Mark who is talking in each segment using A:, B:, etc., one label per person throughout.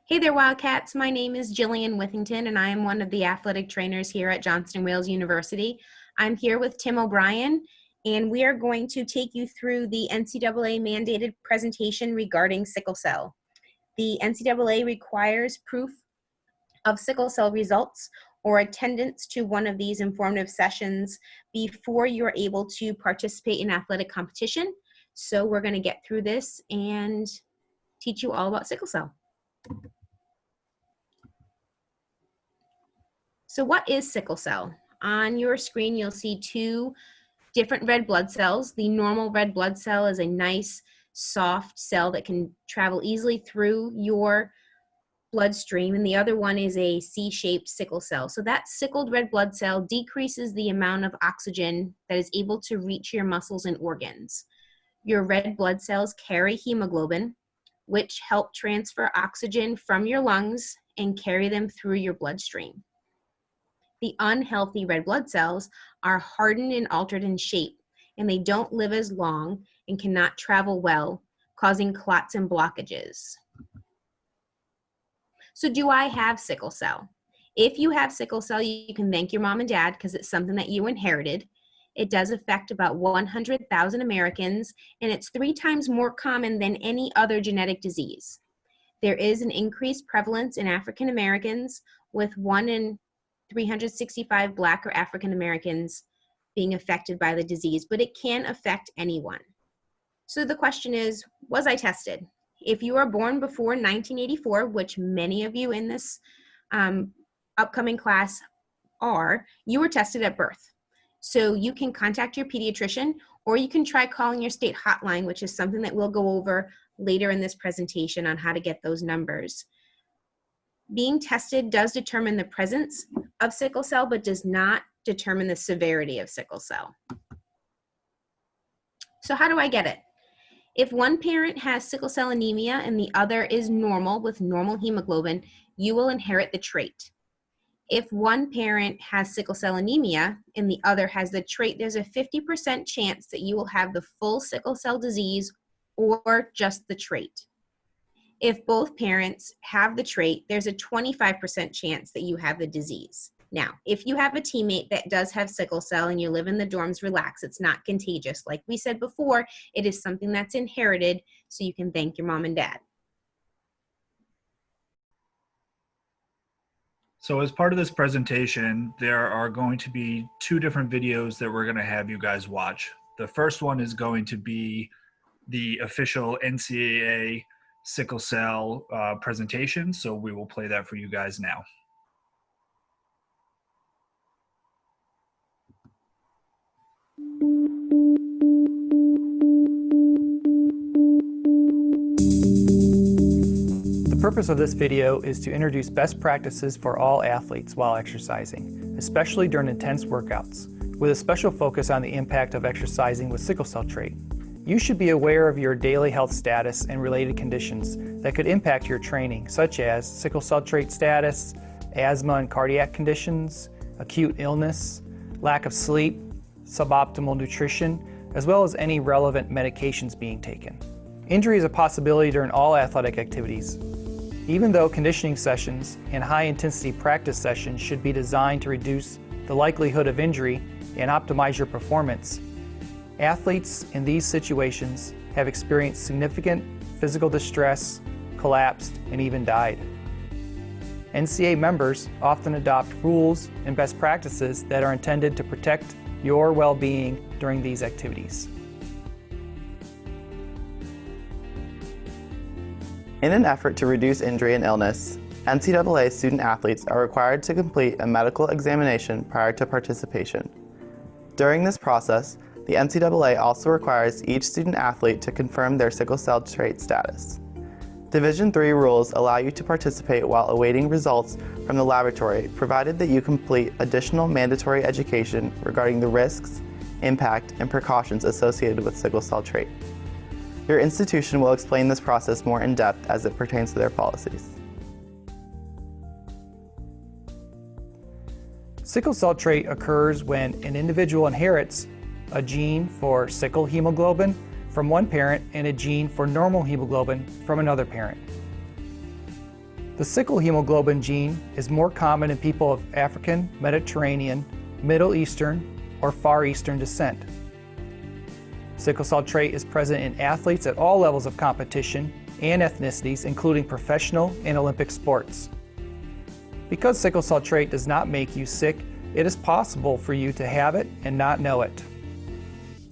A: Hey there, Wildcats. My name is Jillian Withington, and I am one of the athletic trainers here at Johnson & Wales University. I'm here with Tim O'Brien, and we are going to take you through the NCAA mandated presentation regarding sickle cell. The NCAA requires proof of sickle cell results or attendance to one of these informative sessions before you're able to participate in athletic competition. So we're going to get through this and teach you all about sickle cell. So what is sickle cell? On your screen, you'll see two different red blood cells. The normal red blood cell is a nice, soft cell that can travel easily through your bloodstream, and the other one is a C-shaped sickle cell. So that sickled red blood cell decreases the amount of oxygen that is able to reach your muscles and organs. Your red blood cells carry hemoglobin, which help transfer oxygen from your lungs and carry them through your bloodstream. The unhealthy red blood cells are hardened and altered in shape, and they don't live as long and cannot travel well, causing clots and blockages. So do I have sickle cell? If you have sickle cell, you can thank your mom and dad because it's something that you inherited. It does affect about 100,000 Americans, and it's 3 times more common than any other genetic disease. There is an increased prevalence in African Americans, with 1 in 365 Black or African Americans being affected by the disease, but it can affect anyone. So the question is, was I tested? If you are born before 1984, which many of you in this upcoming class are, you were tested at birth. So you can contact your pediatrician, or you can try calling your state hotline, which is something that we'll go over later in this presentation on how to get those numbers. Being tested does determine the presence of sickle cell, but does not determine the severity of sickle cell. So how do I get it? If one parent has sickle cell anemia and the other is normal with normal hemoglobin, you will inherit the trait. If one parent has sickle cell anemia and the other has the trait, there's a 50% chance that you will have the full sickle cell disease or just the trait. If both parents have the trait, there's a 25% chance that you have the disease. Now, if you have a teammate that does have sickle cell and you live in the dorms, relax, it's not contagious. Like we said before, it is something that's inherited, so you can thank your mom and dad.
B: So as part of this presentation, there are going to be 2 different videos that we're going to have you guys watch. The first one is going to be the official NCAA sickle cell presentation, so we will play that for you guys now.
C: The purpose of this video is to introduce best practices for all athletes while exercising, especially during intense workouts, with a special focus on the impact of exercising with sickle cell trait. You should be aware of your daily health status and related conditions that could impact your training, such as sickle cell trait status, asthma and cardiac conditions, acute illness, lack of sleep, suboptimal nutrition, as well as any relevant medications being taken. Injury is a possibility during all athletic activities. Even though conditioning sessions and high-intensity practice sessions should be designed to reduce the likelihood of injury and optimize your performance, athletes in these situations have experienced significant physical distress, collapsed, and even died. NCAA members often adopt rules and best practices that are intended to protect your well-being during these activities.
D: In an effort to reduce injury and illness, NCAA student athletes are required to complete a medical examination prior to participation. During this process, the NCAA also requires each student athlete to confirm their sickle cell trait status. Division III rules allow you to participate while awaiting results from the laboratory, provided that you complete additional mandatory education regarding the risks, impact, and precautions associated with sickle cell trait. Your institution will explain this process more in depth as it pertains to their policies.
C: Sickle cell trait occurs when an individual inherits a gene for sickle hemoglobin from one parent and a gene for normal hemoglobin from another parent. The sickle hemoglobin gene is more common in people of African, Mediterranean, Middle Eastern, or Far Eastern descent. Sickle cell trait is present in athletes at all levels of competition and ethnicities, including professional and Olympic sports. Because sickle cell trait does not make you sick, it is possible for you to have it and not know it.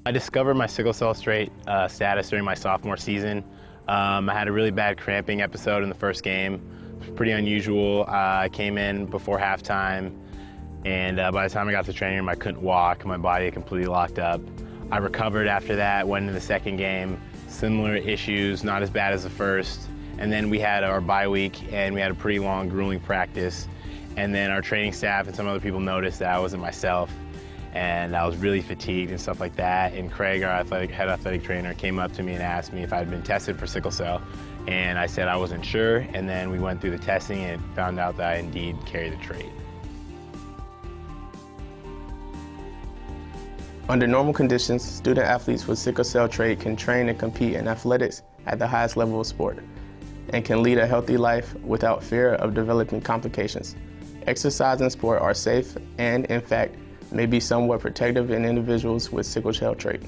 E: I discovered my sickle cell trait status during my sophomore season. I had a really bad cramping episode in the first game. It was pretty unusual. I came in before halftime, and by the time I got to the training room, I couldn't walk. My body had completely locked up. I recovered after that, went into the second game. Similar issues, not as bad as the first. And then we had our bye week, and we had a pretty long, grueling practice. And then our training staff and some other people noticed that I wasn't myself, and I was really fatigued and stuff like that. And Craig, our head athletic trainer, came up to me and asked me if I'd been tested for sickle cell. And I said I wasn't sure, and then we went through the testing and found out that I indeed carry the trait.
F: Under normal conditions, student athletes with sickle cell trait can train and compete in athletics at the highest level of sport and can lead a healthy life without fear of developing complications. Exercise and sport are safe and, in fact, may be somewhat protective in individuals with sickle cell trait.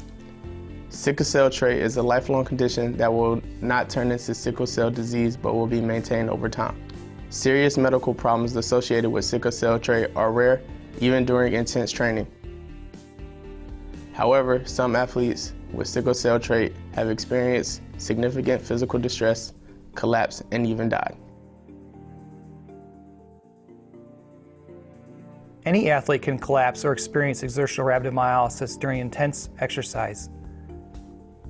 F: Sickle cell trait is a lifelong condition that will not turn into sickle cell disease but will be maintained over time. Serious medical problems associated with sickle cell trait are rare, even during intense training. However, some athletes with sickle cell trait have experienced significant physical distress, collapsed, and even died.
C: Any athlete can collapse or experience exertional rhabdomyolysis during intense exercise.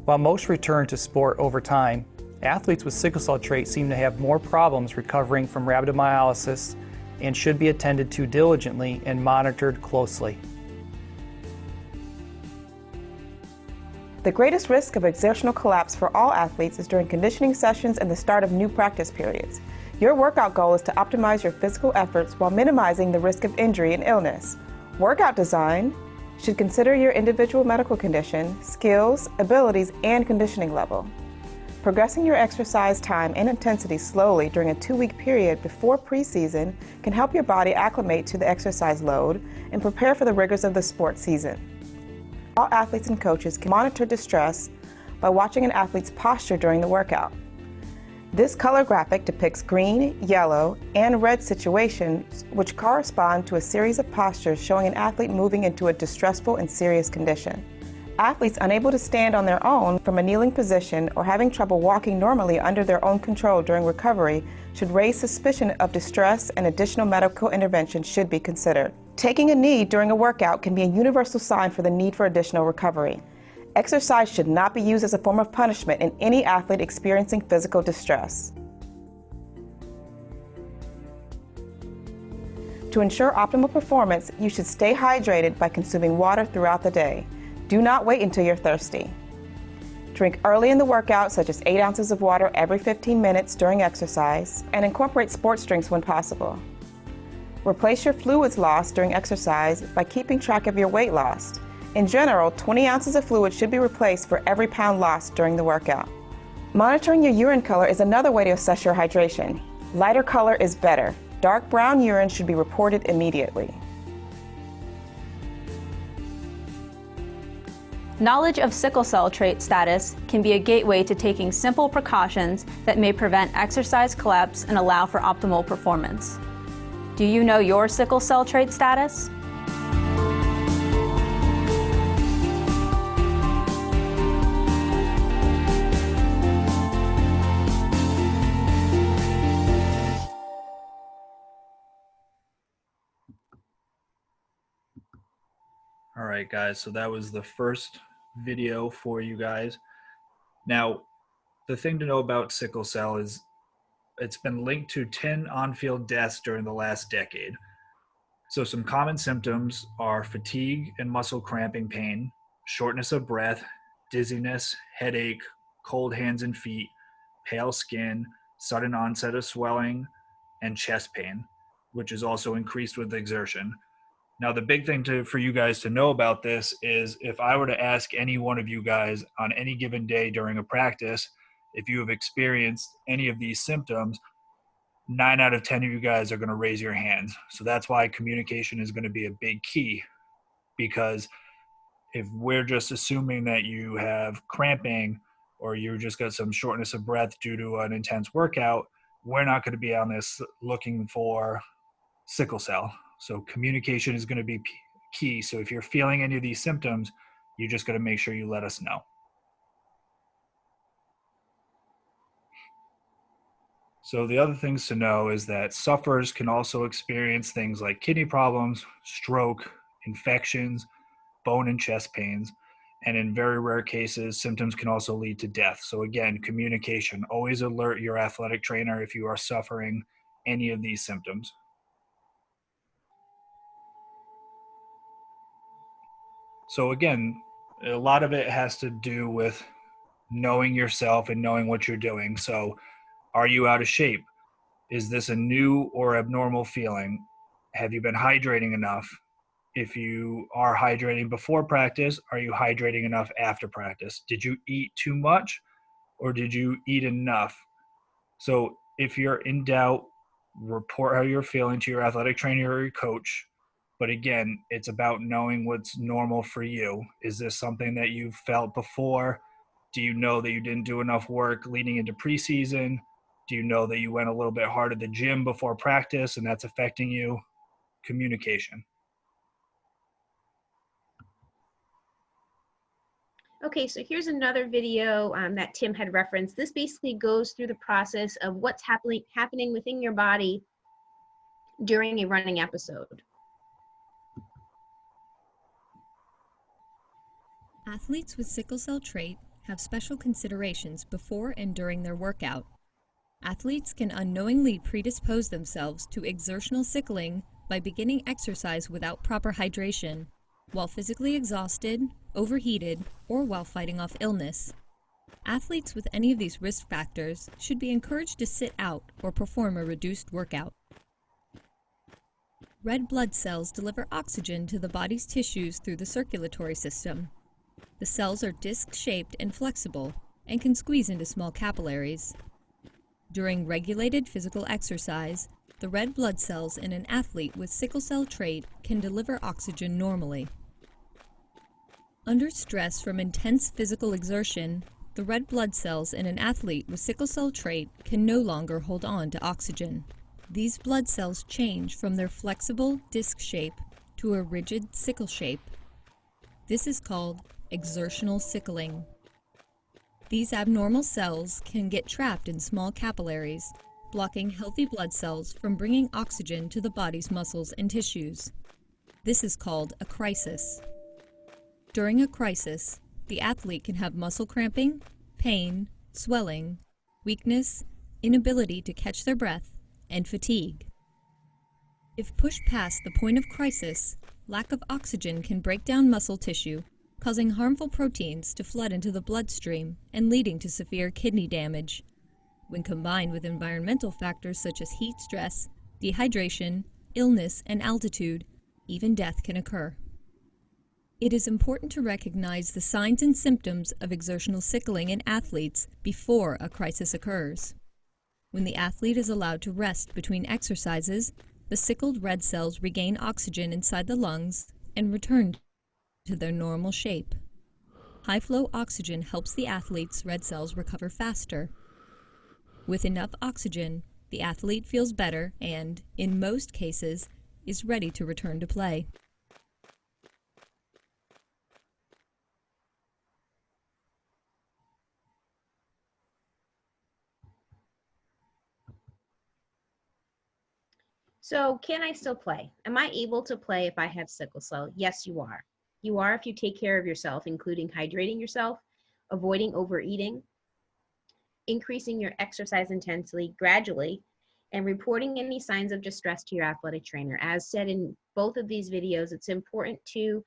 C: While most return to sport over time, athletes with sickle cell trait seem to have more problems recovering from rhabdomyolysis and should be attended to diligently and monitored closely.
G: The greatest risk of exertional collapse for all athletes is during conditioning sessions and the start of new practice periods. Your workout goal is to optimize your physical efforts while minimizing the risk of injury and illness. Workout design should consider your individual medical condition, skills, abilities, and conditioning level. Progressing your exercise time and intensity slowly during a 2-week period before preseason can help your body acclimate to the exercise load and prepare for the rigors of the sports season. All athletes and coaches can monitor distress by watching an athlete's posture during the workout. This color graphic depicts green, yellow, and red situations which correspond to a series of postures showing an athlete moving into a distressful and serious condition. Athletes unable to stand on their own from a kneeling position or having trouble walking normally under their own control during recovery should raise suspicion of distress, and additional medical intervention should be considered. Taking a knee during a workout can be a universal sign for the need for additional recovery. Exercise should not be used as a form of punishment in any athlete experiencing physical distress. To ensure optimal performance, you should stay hydrated by consuming water throughout the day. Do not wait until you're thirsty. Drink early in the workout, such as 8 ounces of water every 15 minutes during exercise, and incorporate sports drinks when possible. Replace your fluids lost during exercise by keeping track of your weight lost. In general, 20 ounces of fluid should be replaced for every pound lost during the workout. Monitoring your urine color is another way to assess your hydration. Lighter color is better. Dark brown urine should be reported immediately.
H: Knowledge of sickle cell trait status can be a gateway to taking simple precautions that may prevent exercise collapse and allow for optimal performance. Do you know your sickle cell trait status?
B: All right, guys, so that was the first video for you guys. Now, the thing to know about sickle cell is it's been linked to 10 on-field deaths during the last decade. So some common symptoms are fatigue and muscle cramping pain, shortness of breath, dizziness, headache, cold hands and feet, pale skin, sudden onset of swelling, and chest pain, which is also increased with exertion. Now, the big thing for you guys to know about this is if I were to ask any one of you guys on any given day during a practice, if you have experienced any of these symptoms, 9 out of 10 of you guys are going to raise your hands. So that's why communication is going to be a big key, because if we're just assuming that you have cramping or you just got some shortness of breath due to an intense workout, we're not going to be on this looking for sickle cell. So communication is going to be key. So if you're feeling any of these symptoms, you just got to make sure you let us know. So the other things to know is that sufferers can also experience things like kidney problems, stroke, infections, bone and chest pains, and in very rare cases, symptoms can also lead to death. So again, communication. Always alert your athletic trainer if you are suffering any of these symptoms. So again, a lot of it has to do with knowing yourself and knowing what you're doing. So are you out of shape? Is this a new or abnormal feeling? Have you been hydrating enough? If you are hydrating before practice, are you hydrating enough after practice? Did you eat too much or did you eat enough? So if you're in doubt, report how you're feeling to your athletic trainer or your coach. But again, it's about knowing what's normal for you. Is this something that you've felt before? Do you know that you didn't do enough work leading into preseason? Do you know that you went a little bit hard at the gym before practice and that's affecting you? Communication.
A: Okay, so here's another video that Tim had referenced. This basically goes through the process of what's happening within your body during a running episode.
I: Athletes with sickle cell trait have special considerations before and during their workout. Athletes can unknowingly predispose themselves to exertional sickling by beginning exercise without proper hydration, while physically exhausted, overheated, or while fighting off illness. Athletes with any of these risk factors should be encouraged to sit out or perform a reduced workout. Red blood cells deliver oxygen to the body's tissues through the circulatory system. The cells are disc-shaped and flexible and can squeeze into small capillaries. During regulated physical exercise, the red blood cells in an athlete with sickle cell trait can deliver oxygen normally. Under stress from intense physical exertion, the red blood cells in an athlete with sickle cell trait can no longer hold on to oxygen. These blood cells change from their flexible disc shape to a rigid sickle shape. This is called exertional sickling. These abnormal cells can get trapped in small capillaries, blocking healthy blood cells from bringing oxygen to the body's muscles and tissues. This is called a crisis. During a crisis, the athlete can have muscle cramping, pain, swelling, weakness, inability to catch their breath, and fatigue. If pushed past the point of crisis, lack of oxygen can break down muscle tissue, causing harmful proteins to flood into the bloodstream and leading to severe kidney damage. When combined with environmental factors such as heat stress, dehydration, illness, and altitude, even death can occur. It is important to recognize the signs and symptoms of exertional sickling in athletes before a crisis occurs. When the athlete is allowed to rest between exercises, the sickled red cells regain oxygen inside the lungs and return to their normal shape. High-flow oxygen helps the athlete's red cells recover faster. With enough oxygen, the athlete feels better and, in most cases, is ready to return to play.
A: So can I still play? Am I able to play if I have sickle cell? Yes, you are. You are if you take care of yourself, including hydrating yourself, avoiding overeating, increasing your exercise intensity gradually, and reporting any signs of distress to your athletic trainer. As said in both of these videos, it's important to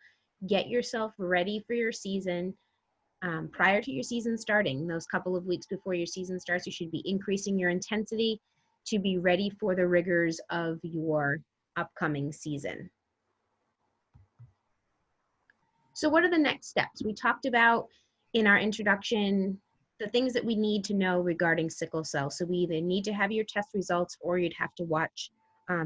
A: get yourself ready for your season. Prior to your season starting, those couple of weeks before your season starts, you should be increasing your intensity to be ready for the rigors of your upcoming season. So what are the next steps? We talked about in our introduction the things that we need to know regarding sickle cell. So we either need to have your test results or you'd have to watch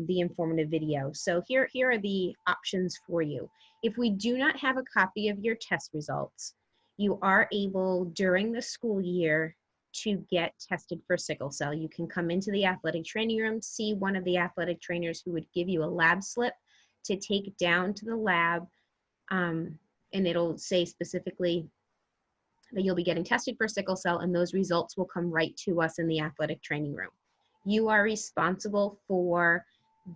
A: the informative video. So here are the options for you. If we do not have a copy of your test results, you are able during the school year to get tested for sickle cell. You can come into the athletic training room, see one of the athletic trainers who would give you a lab slip to take down to the lab, and it'll say specifically that you'll be getting tested for sickle cell, and those results will come right to us in the athletic training room. You are responsible for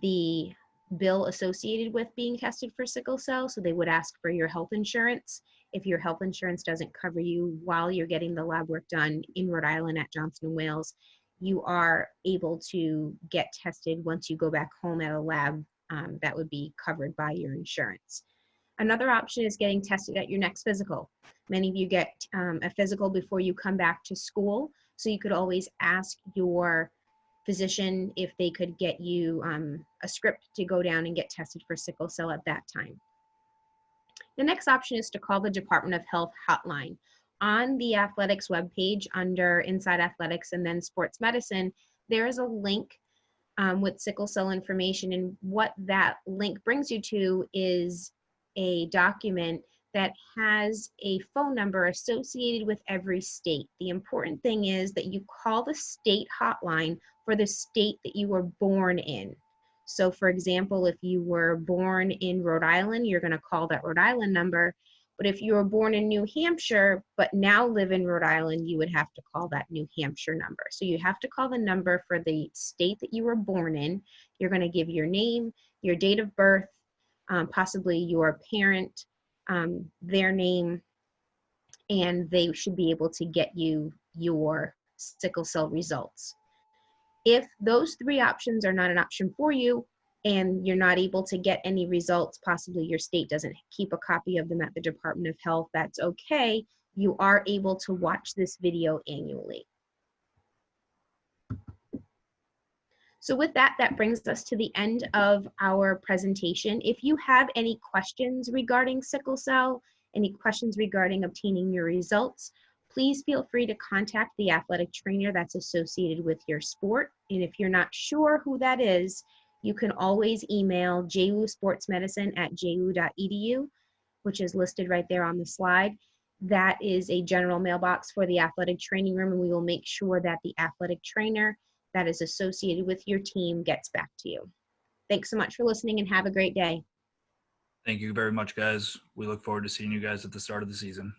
A: the bill associated with being tested for sickle cell, so they would ask for your health insurance. If your health insurance doesn't cover you while you're getting the lab work done in Rhode Island at Johnson & Wales, you are able to get tested once you go back home at a lab that would be covered by your insurance. Another option is getting tested at your next physical. Many of you get a physical before you come back to school, so you could always ask your physician if they could get you a script to go down and get tested for sickle cell at that time. The next option is to call the Department of Health hotline. On the athletics webpage under Inside Athletics and then Sports Medicine, there is a link with sickle cell information, and what that link brings you to is a document that has a phone number associated with every state. The important thing is that you call the state hotline for the state that you were born in. So for example, if you were born in Rhode Island, you're going to call that Rhode Island number. But if you were born in New Hampshire, but now live in Rhode Island, you would have to call that New Hampshire number. So you have to call the number for the state that you were born in. You're going to give your name, your date of birth, possibly your parent, their name, and they should be able to get you your sickle cell results. If those three options are not an option for you and you're not able to get any results, possibly your state doesn't keep a copy of them at the Department of Health, that's okay. You are able to watch this video annually. So with that, that brings us to the end of our presentation. If you have any questions regarding sickle cell, any questions regarding obtaining your results, please feel free to contact the athletic trainer that's associated with your sport. And if you're not sure who that is, you can always email jusportsmedicine@ju.edu, which is listed right there on the slide. That is a general mailbox for the athletic training room, and we will make sure that the athletic trainer that is associated with your team gets back to you. Thanks so much for listening and have a great day.
B: Thank you very much, guys. We look forward to seeing you guys at the start of the season.